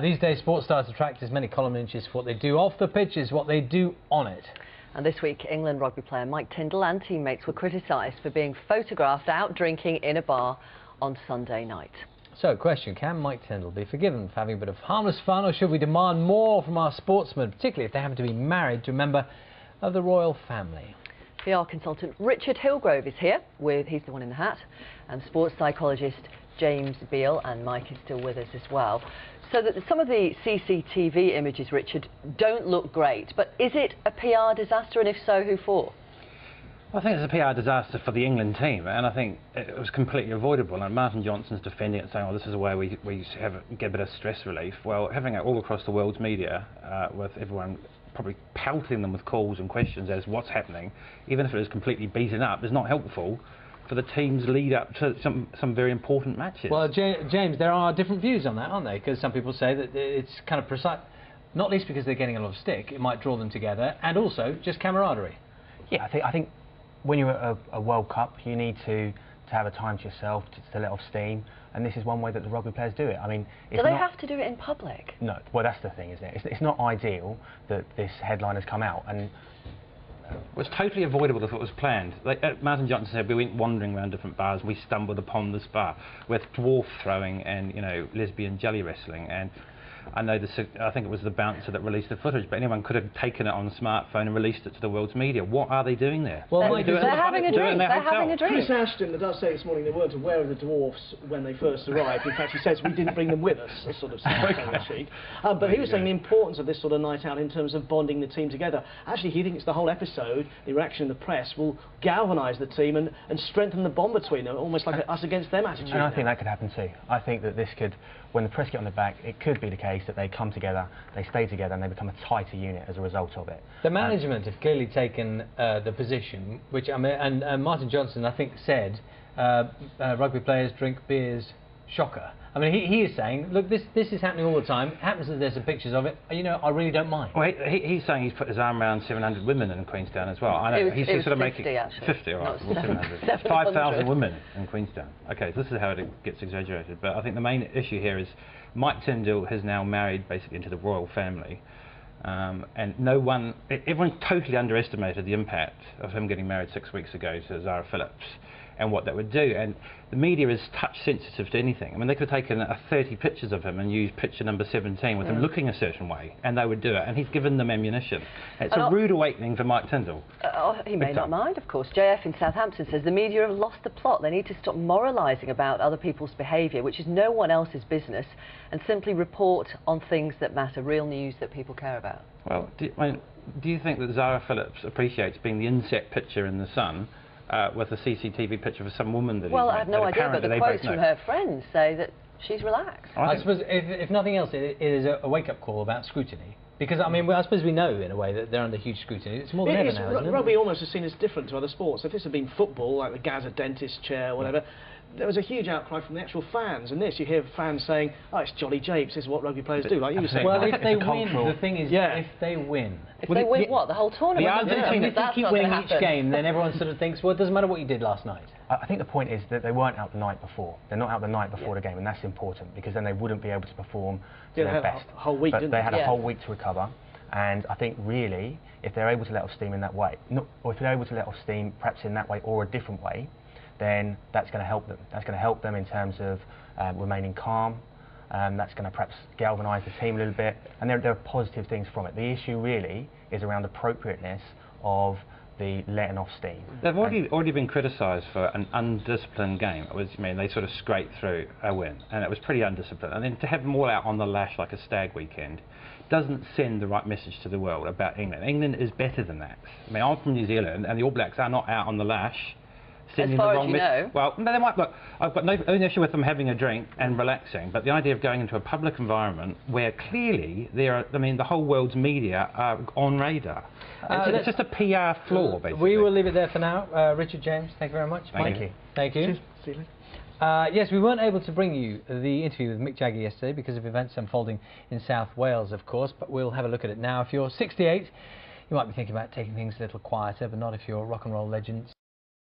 These days, sports stars attract as many column inches for what they do off the pitch as what they do on it. And this week, England rugby player Mike Tindall and teammates were criticised for being photographed out drinking in a bar on Sunday night. So, question, can Mike Tindall be forgiven for having a bit of harmless fun, or should we demand more from our sportsmen, particularly if they happen to be married to a member of the royal family? PR consultant Richard Hillgrove is here he's the one in the hat, and sports psychologist James Beale, and Mike is still with us as well. So that some of the CCTV images, Richard, don't look great, but is it a PR disaster, and if so, who for? I think it's a PR disaster for the England team, and I think it was completely avoidable. And Martin Johnson's defending it, saying, "Oh, this is a way we get a bit of stress relief." Well, having it all across the world's media, with everyone probably pelting them with calls and questions as what's happening, even if it is completely beaten up, is not helpful for the team's lead up to some very important matches. Well, James, there are different views on that, aren't there? Because some people say that it's kind of precise, not least because they're getting a lot of stick. It might draw them together, and also just camaraderie. Yeah, I think when you're at a World Cup, you need to have a time to yourself, to let off steam, and this is one way that the rugby players do it. I mean, do they have to do it in public? No. Well, that's the thing, isn't it? It's not ideal that this headline has come out, and it was totally avoidable if it was planned. Like Martin Johnson said, we went wandering around different bars. We stumbled upon this bar with dwarf throwing and lesbian jelly wrestling. And I know I think it was the bouncer that released the footage, but anyone could have taken it on a smartphone and released it to the world's media. What are they doing there? Well, they're having a drink. They're having a drink. Chris Ashton does say this morning they weren't aware of the dwarfs when they first arrived. In fact, he says we didn't bring them with us, a sort of sheet. But he was saying the importance of this sort of night out in terms of bonding the team together. Actually, he thinks the whole episode, the reaction in the press, will galvanise the team and strengthen the bond between them, almost like us against them attitude. And I think that could happen too. I think that this could, when the press get on the back, it could be the case that they come together, they stay together, and they become a tighter unit as a result of it. The management have clearly taken the position, which and Martin Johnson, I think, said rugby players drink beers. Shocker. I mean, he is saying, look, this is happening all the time. It happens that there's some pictures of it. I really don't mind. Well, he's saying he's put his arm around 700 women in Queenstown as well. I know he's sort of 50, making actually. 50, all right, 700. 5,000 women in Queenstown. Okay, so this is how it gets exaggerated. But I think the main issue here is Mike Tindall has now married basically into the royal family. And everyone totally underestimated the impact of him getting married 6 weeks ago to Zara Phillips and what that would do. And the media is touch sensitive to anything. I mean, they could have taken 30 pictures of him and used picture number 17 with him looking a certain way, and they would do it. And he's given them ammunition. It's a rude awakening for Mike Tindall. He may not mind, of course. JF in Southampton says the media have lost the plot. They need to stop moralising about other people's behaviour, which is no one else's business, and simply report on things that matter, real news that people care about. Well, do you think that Zara Phillips appreciates being the inset picture in the Sun with a CCTV picture of some woman that Well, I have no idea, but the quotes from her friends say that she's relaxed. I suppose, if nothing else, it is a wake-up call about scrutiny. Because, I mean, I suppose we know, in a way, that they're under huge scrutiny. It's more than ever now, isn't it? Rugby almost is seen as different to other sports. If this had been football, like the Gaza dentist chair or whatever, there was a huge outcry from the actual fans. And this, you hear fans saying, "Oh, it's jolly japes, this is what rugby players do," like you were saying. Well, if they win, the thing is, if they win. If they win what? The whole tournament? If they keep winning each game, then everyone sort of thinks, well, it doesn't matter what you did last night. I think the point is that they weren't out the night before. They're not out the night before the game, and that's important, because then they wouldn't be able to perform to their best. A whole week, but they had a whole week to recover. And I think really, if they're able to let off steam in that way, or if they're able to let off steam perhaps in that way or a different way, then that's going to help them. That's going to help them in terms of remaining calm. That's going to perhaps galvanise the team a little bit. And there are positive things from it. The issue really is around appropriateness of the letting off steam. They've already been criticised for an undisciplined game. They sort of scraped through a win, and it was pretty undisciplined. And then to have them all out on the lash like a stag weekend doesn't send the right message to the world about England. England is better than that. I mean, I'm from New Zealand, and the All Blacks are not out on the lash. As far as you know. Well, they might. Look, I've got no issue with them having a drink and relaxing, but the idea of going into a public environment where clearly the whole world's media are on radar. It's just a PR flaw, basically. We will leave it there for now. Richard, James, thank you very much. Thank you. Thank you. See you later. Yes, we weren't able to bring you the interview with Mick Jagger yesterday because of events unfolding in South Wales, of course, but we'll have a look at it now. If you're 68, you might be thinking about taking things a little quieter, but not if you're rock and roll legends.